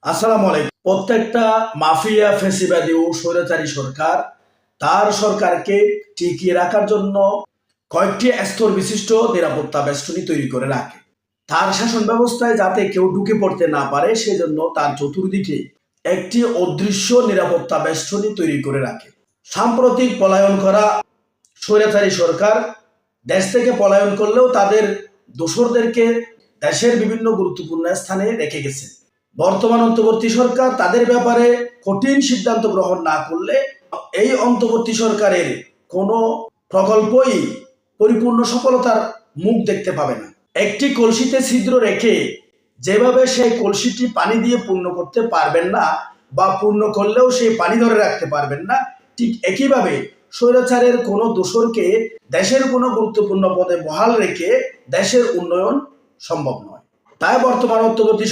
আসসালামু আলাইকুম। প্রত্যেকটা মাফিয়া ফ্যাসিবাদী ও স্বৈরাচারী সরকার তার সরকারকে টিকিয়ে রাখার জন্য কয়েকটি স্তর বিশিষ্ট নিরাপত্তা বেষ্টনী তৈরি করে রাখে। তার শাসন ব্যবস্থায় যাতে কেউ ঢুকে পড়তে না পারে সেজন্য তার চতুর্দিকে একটি অদৃশ্য নিরাপত্তা বেষ্টনী তৈরি করে রাখে। সাম্প্রতিক পলায়ন করা স্বৈরাচারী সরকার দেশ থেকে পলায়ন করলেও তাদের দোসরদেরকে দেশের বিভিন্ন গুরুত্বপূর্ণ স্থানে রেখে গেছে। বর্তমান অন্তর্বর্তী সরকার তাদের ব্যাপারে কঠিন সিদ্ধান্ত গ্রহণ না করলে এই অন্তর্বর্তী সরকারের কোনো প্রকল্পই পরিপূর্ণ সফলতার মুখ দেখতে পাবে না। একটি কলসিতে ছিদ্র রেখে যেভাবে সেই কলসিটি পানি দিয়ে পূর্ণ করতে পারবেন না বা পূর্ণ করলেও সেই পানি ধরে রাখতে পারবেন না, ঠিক একইভাবে স্বৈরাচারের কোনো দোসরকে দেশের কোনো গুরুত্বপূর্ণ পদে বহাল রেখে দেশের উন্নয়ন সম্ভব নয়। তাই বর্তমান অন্তর্বর্তী